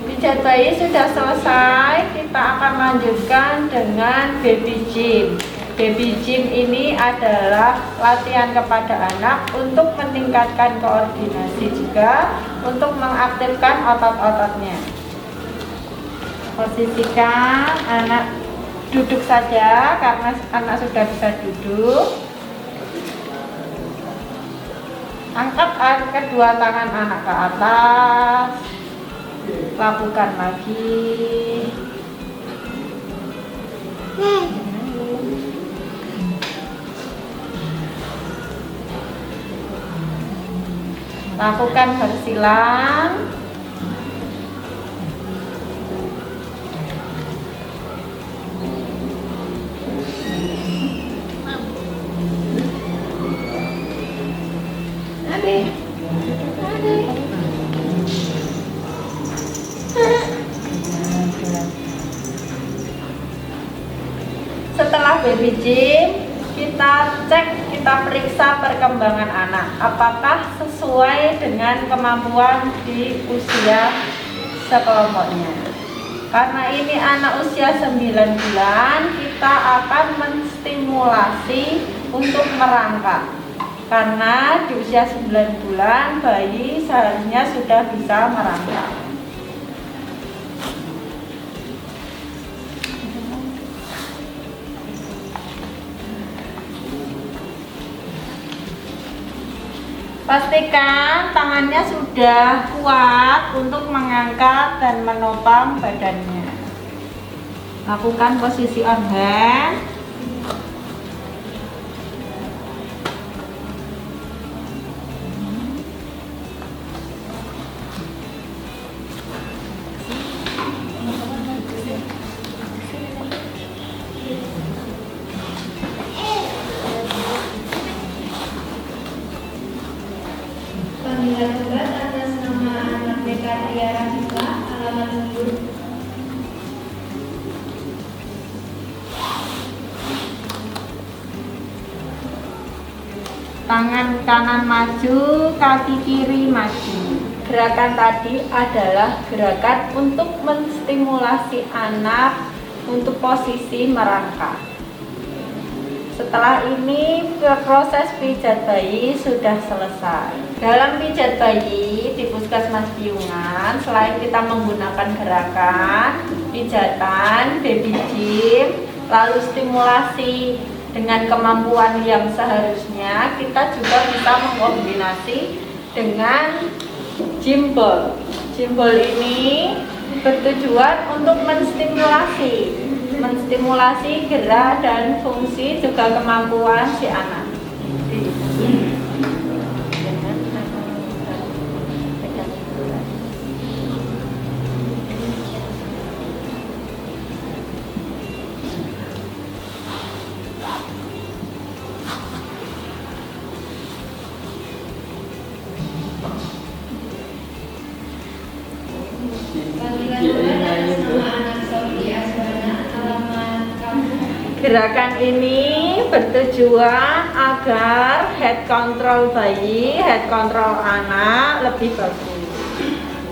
Pijat bayi sudah selesai, kita akan lanjutkan dengan baby gym. Baby gym ini adalah latihan kepada anak untuk meningkatkan koordinasi juga untuk mengaktifkan otot-ototnya. Posisikan anak duduk saja karena anak sudah bisa duduk. Angkat kedua tangan anak ke atas. Lakukan lagi. Lakukan bersilang. Setelah baby gym, kita periksa perkembangan anak, apakah sesuai dengan kemampuan di usia sekelompoknya. Karena ini anak usia 9 bulan, kita akan menstimulasi untuk merangkak. Karena di usia 9 bulan bayi seharusnya sudah bisa merangkak. Pastikan tangannya sudah kuat untuk mengangkat dan menopang badannya. Lakukan posisi on hand. Panggilan obat atas nama anak Bekaria Rafika, alamat lembur. Tangan kanan maju, kaki kiri maju. Gerakan tadi adalah gerakan untuk menstimulasi anak untuk posisi merangkak. Setelah ini proses pijat bayi sudah selesai. Dalam pijat bayi di Puskesmas Piungan, selain kita menggunakan gerakan pijatan, baby gym, lalu stimulasi dengan kemampuan yang seharusnya, kita juga bisa mengkombinasi dengan gym ball. Gym ball ini bertujuan untuk menstimulasi gerak dan fungsi juga kemampuan si anak. Gerakan ini bertujuan agar head control bayi, head control anak lebih bagus.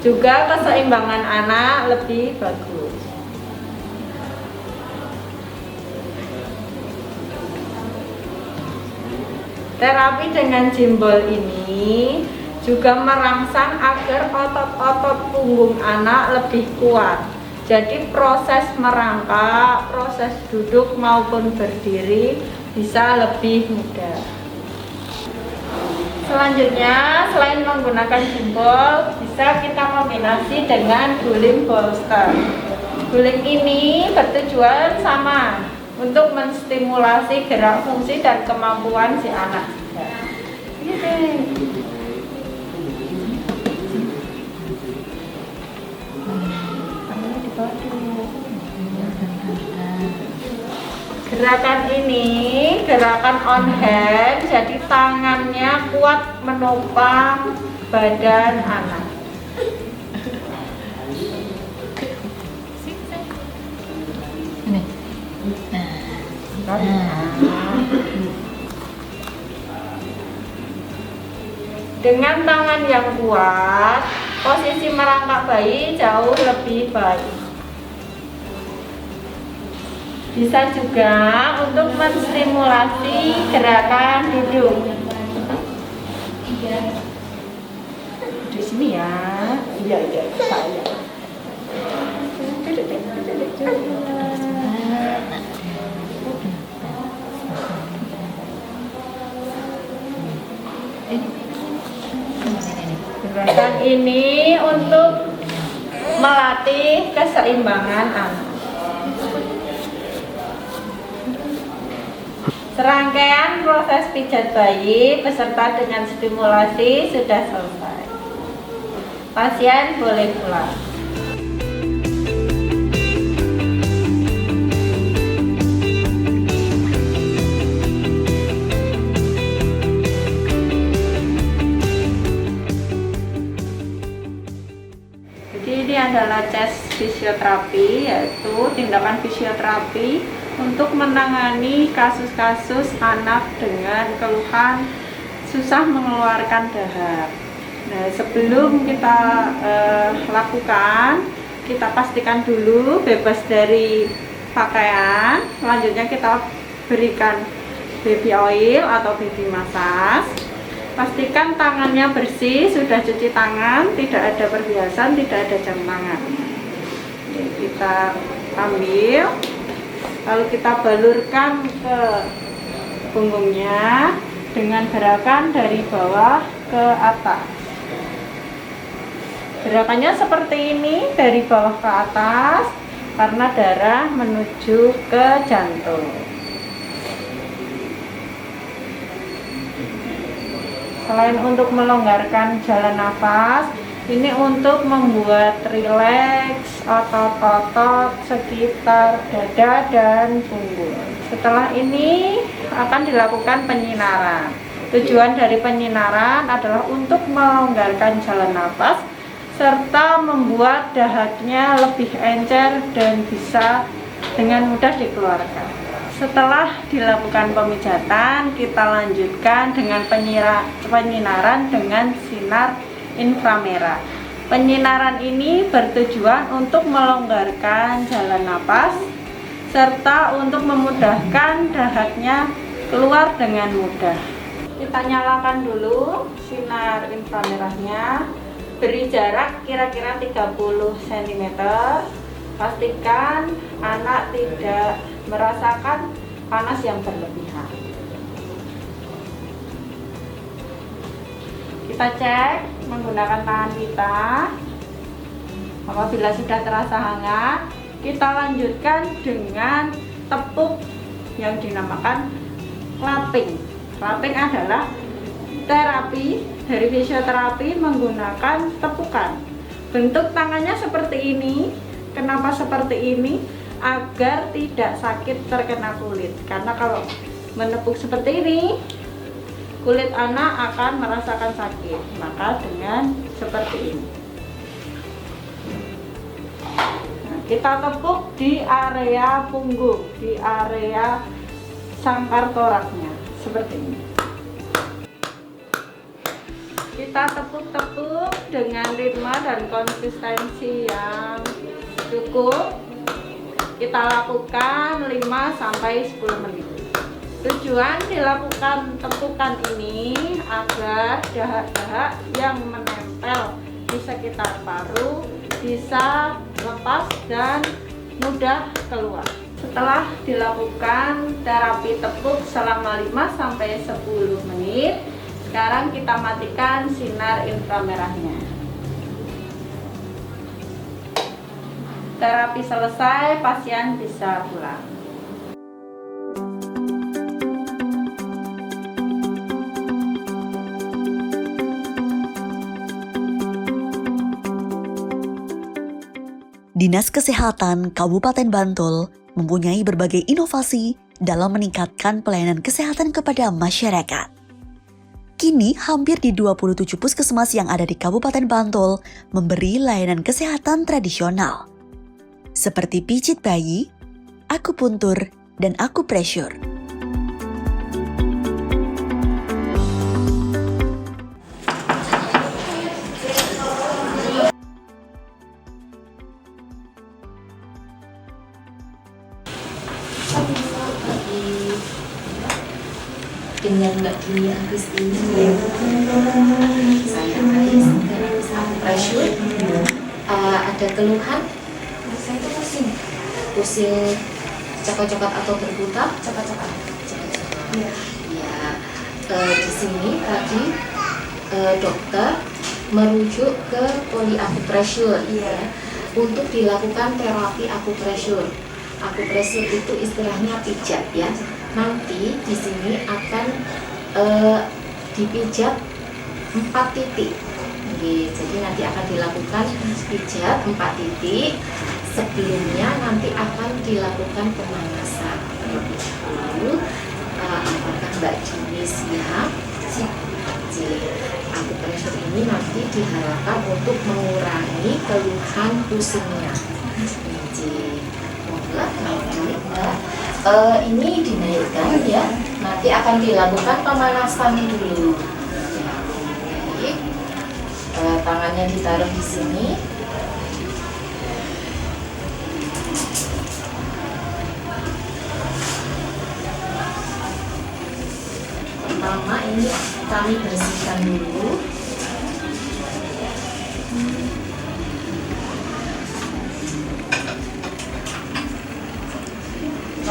Juga keseimbangan anak lebih bagus. Terapi dengan gym ball ini juga merangsang agar otot-otot punggung anak lebih kuat. Jadi proses merangkak, proses duduk maupun berdiri bisa lebih mudah. Selanjutnya, selain menggunakan gym ball, bisa kita kombinasi dengan guling bolster. Guling ini bertujuan sama untuk menstimulasi gerak fungsi dan kemampuan si anak juga. Gerakan ini gerakan on hand, jadi tangannya kuat menopang badan anak. Dengan tangan yang kuat, posisi merangkak bayi jauh lebih baik. Bisa juga untuk menstimulasi gerakan duduk. Di sini ya. Iya, saya. Gerakan ini untuk melatih keseimbangan anak. Serangkaian proses pijat bayi beserta dengan stimulasi sudah selesai. Pasien boleh pulang. Jadi ini adalah chest fisioterapi, yaitu tindakan fisioterapi untuk menangani kasus-kasus anak dengan keluhan susah mengeluarkan dahak. Nah, sebelum kita lakukan, kita pastikan dulu bebas dari pakaian. Selanjutnya kita berikan baby oil atau baby massage. Pastikan tangannya bersih, sudah cuci tangan, tidak ada perhiasan, tidak ada jam tangan. Jadi kita ambil, lalu kita balurkan ke punggungnya dengan gerakan dari bawah ke atas. Gerakannya seperti ini, dari bawah ke atas karena darah menuju ke jantung. Selain untuk melonggarkan jalan nafas, ini untuk membuat rileks otot-otot sekitar dada dan punggung. Setelah ini akan dilakukan penyinaran. Tujuan dari penyinaran adalah untuk melonggarkan jalan nafas serta membuat dahaknya lebih encer dan bisa dengan mudah dikeluarkan. Setelah dilakukan pemijatan, kita lanjutkan dengan penyinaran dengan sinar inframerah. Penyinaran ini bertujuan untuk melonggarkan jalan napas serta untuk memudahkan dahaknya keluar dengan mudah. Kita nyalakan dulu sinar inframerahnya, beri jarak kira-kira 30 cm. Pastikan anak tidak merasakan panas yang berlebihan. Kita cek menggunakan tangan kita. Apabila sudah terasa hangat, kita lanjutkan dengan tepuk yang dinamakan clapping. Clapping adalah terapi dari fisioterapi menggunakan tepukan. Bentuk tangannya seperti ini. Kenapa seperti ini? Agar tidak sakit terkena kulit. Karena kalau menepuk seperti ini, kulit anak akan merasakan sakit. Maka dengan seperti ini. Nah, kita tepuk di area punggung, di area sangkar toraknya, seperti ini. Kita tepuk-tepuk dengan ritme dan konsistensi yang cukup. Kita lakukan 5-10 menit. Tujuan dilakukan tepukan ini agar dahak-dahak yang menempel di sekitar paru bisa lepas dan mudah keluar. Setelah dilakukan terapi tepuk selama 5-10 menit, sekarang kita matikan sinar inframerahnya. Terapi selesai, pasien bisa pulang. Dinas Kesehatan Kabupaten Bantul mempunyai berbagai inovasi dalam meningkatkan pelayanan kesehatan kepada masyarakat. Kini, hampir di 27 puskesmas yang ada di Kabupaten Bantul memberi layanan kesehatan tradisional, seperti pijit bayi, akupuntur, dan akupressure. Dengan Mbak Dini Agustina ya. Saya Ais, terapis akupressure. Ada keluhan? Saya itu pusing coklat-coklat atau berbuta? Coklat-coklat. Ya. Di sini tadi dokter merujuk ke polyakupressure ya, untuk dilakukan terapi akupressure. Akupressure itu istilahnya pijat ya. Nanti di sini akan dipijat 4 titik. Jadi nanti akan dilakukan pijat 4 titik. Sebelumnya nanti akan dilakukan pemanasan terlebih dahulu. Apakah Mbak Dini siap? Jadi akupressure ini nanti diharapkan untuk mengurangi keluhan pusingnya. Ini dinaikkan ya, nanti akan dilakukan pemanasan dulu. Baik, tangannya ditaruh di sini. Pertama ini kami bersihkan dulu.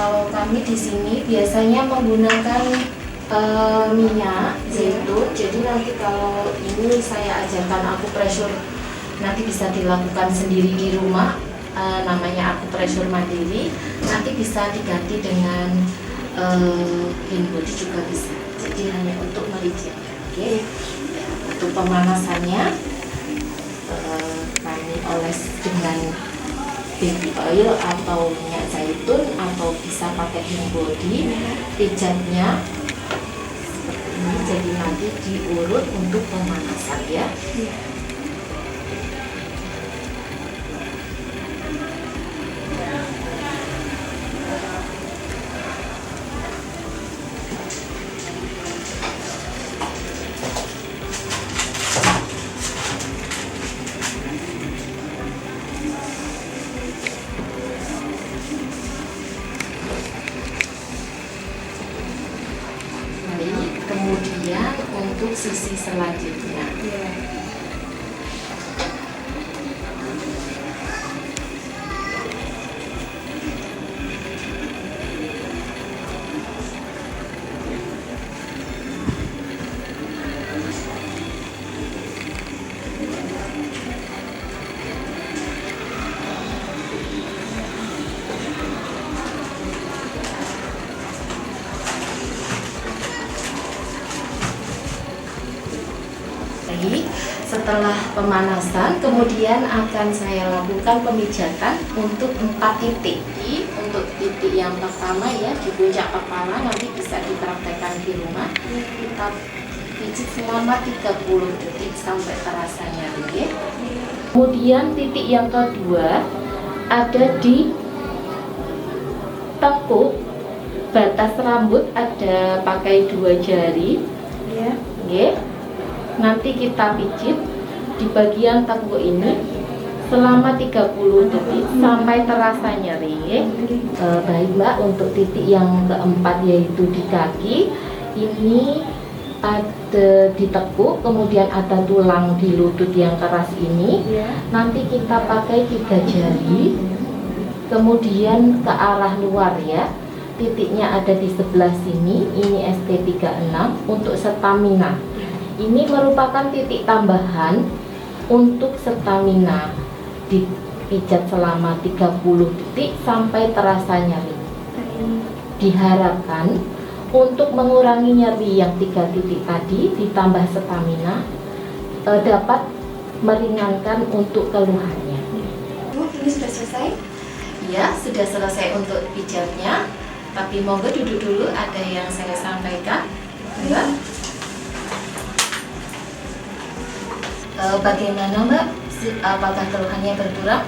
Kalau kami di sini biasanya menggunakan minyak zaitun. Jadi nanti kalau ini saya ajarkan akupressure, nanti bisa dilakukan sendiri di rumah. Namanya akupressure mandiri. Nanti bisa diganti dengan hand body juga bisa. Jadi hanya untuk merijetkan. Oke. Untuk pemanasannya kami oles dengan baby oil atau minyak zaitun atau bisa pakai hand body. Pijatnya seperti ini, jadi nanti diurut untuk pemanasan ya. sisi selanjutnya. Setelah pemanasan, kemudian akan saya lakukan pemijatan untuk 4 titik. Untuk titik yang pertama ya, di puncak kepala, nanti bisa dipraktekkan di rumah. Kita pijit selama 30 detik sampai terasa nyeri. Kemudian titik yang kedua ada di tepuk batas rambut, ada pakai 2 jari. Ya. Nanti kita pijit di bagian tepuk ini selama 30 detik sampai terasa nyeri. Baik Mbak, untuk titik yang keempat yaitu di kaki, ini ada ditekuk, kemudian ada tulang di lutut yang keras ini. Nanti kita pakai 3 jari, kemudian ke arah luar ya. Titiknya ada di sebelah sini, ini ST36 untuk stamina. Ini merupakan titik tambahan untuk stamina, dipijat selama 30 detik sampai terasa nyeri. Diharapkan untuk mengurangi nyeri yang 3 titik tadi ditambah stamina dapat meringankan untuk keluhannya. Ini sudah selesai? Ya, sudah selesai untuk pijatnya. Tapi monggo duduk dulu, ada yang saya sampaikan. Ya. Bagaimana Mbak? Apakah keluhannya berkurang?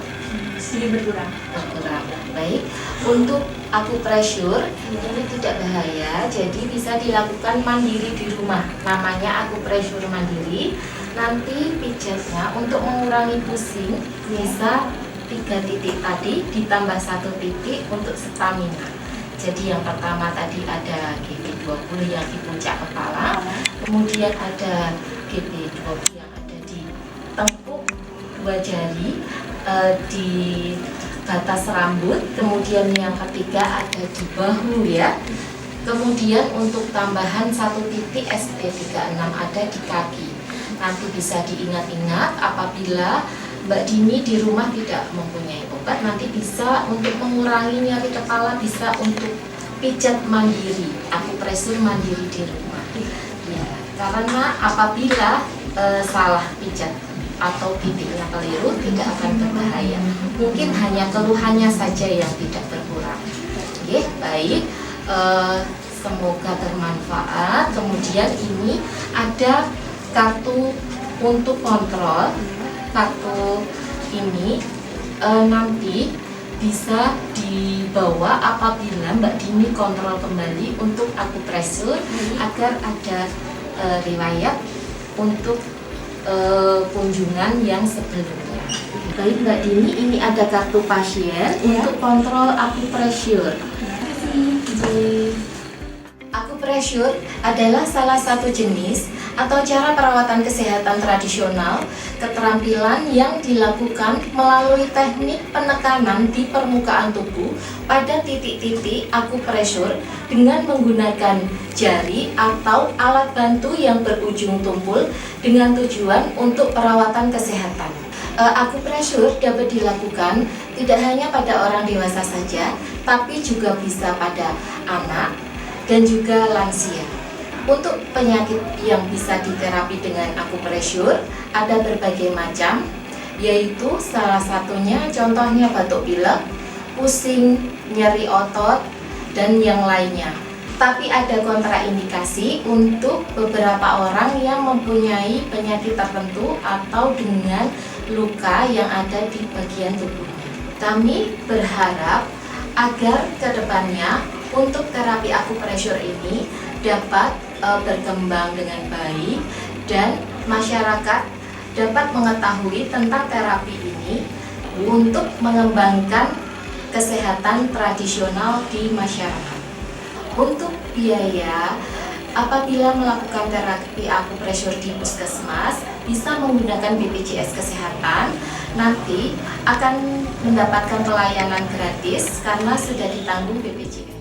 Sudah berkurang. Berkurang. Baik. Untuk akupressure ini tidak bahaya, jadi bisa dilakukan mandiri di rumah. Namanya akupressure mandiri. Nanti pijatnya untuk mengurangi pusing bisa 3 titik tadi ditambah 1 titik untuk stamina. Jadi yang pertama tadi ada GP20 yang di puncak kepala, kemudian ada GP20 yang tepuk 2 jari di batas rambut, kemudian yang ketiga ada di bahu ya. Kemudian untuk tambahan 1 titik ST36 ada di kaki. Nanti bisa diingat-ingat apabila Mbak Dini di rumah tidak mempunyai obat, nanti bisa untuk mengurangi nyeri kepala, bisa untuk pijat mandiri, akupressure mandiri di rumah. Ya, karena apabila salah pijat atau titiknya keliru tidak akan berbahaya, mungkin hanya keluhannya saja yang tidak berkurang. Oke, baik, semoga bermanfaat. Kemudian ini ada kartu untuk kontrol. Kartu ini nanti bisa dibawa apabila Mbak Dini kontrol kembali untuk akupressure agar ada riwayat untuk kunjungan yang sebelumnya. Baik Mbak Dini, ini ada kartu pasien untuk kontrol akupressure. Akupressure adalah salah satu jenis atau cara perawatan kesehatan tradisional, keterampilan yang dilakukan melalui teknik penekanan di permukaan tubuh pada titik-titik akupressure dengan menggunakan jari atau alat bantu yang berujung tumpul dengan tujuan untuk perawatan kesehatan. Akupressure dapat dilakukan tidak hanya pada orang dewasa saja, tapi juga bisa pada anak dan juga lansia. Untuk penyakit yang bisa diterapi dengan akupressure ada berbagai macam, yaitu salah satunya contohnya batuk pilek, pusing, nyeri otot, dan yang lainnya. Tapi ada kontraindikasi untuk beberapa orang yang mempunyai penyakit tertentu atau dengan luka yang ada di bagian tubuhnya. Kami berharap agar kedepannya untuk terapi akupressure ini dapat berkembang dengan baik dan masyarakat dapat mengetahui tentang terapi ini untuk mengembangkan kesehatan tradisional di masyarakat. Untuk biaya Apabila melakukan terapi akupresur di puskesmas, bisa menggunakan BPJS Kesehatan, nanti akan mendapatkan pelayanan gratis karena sudah ditanggung BPJS.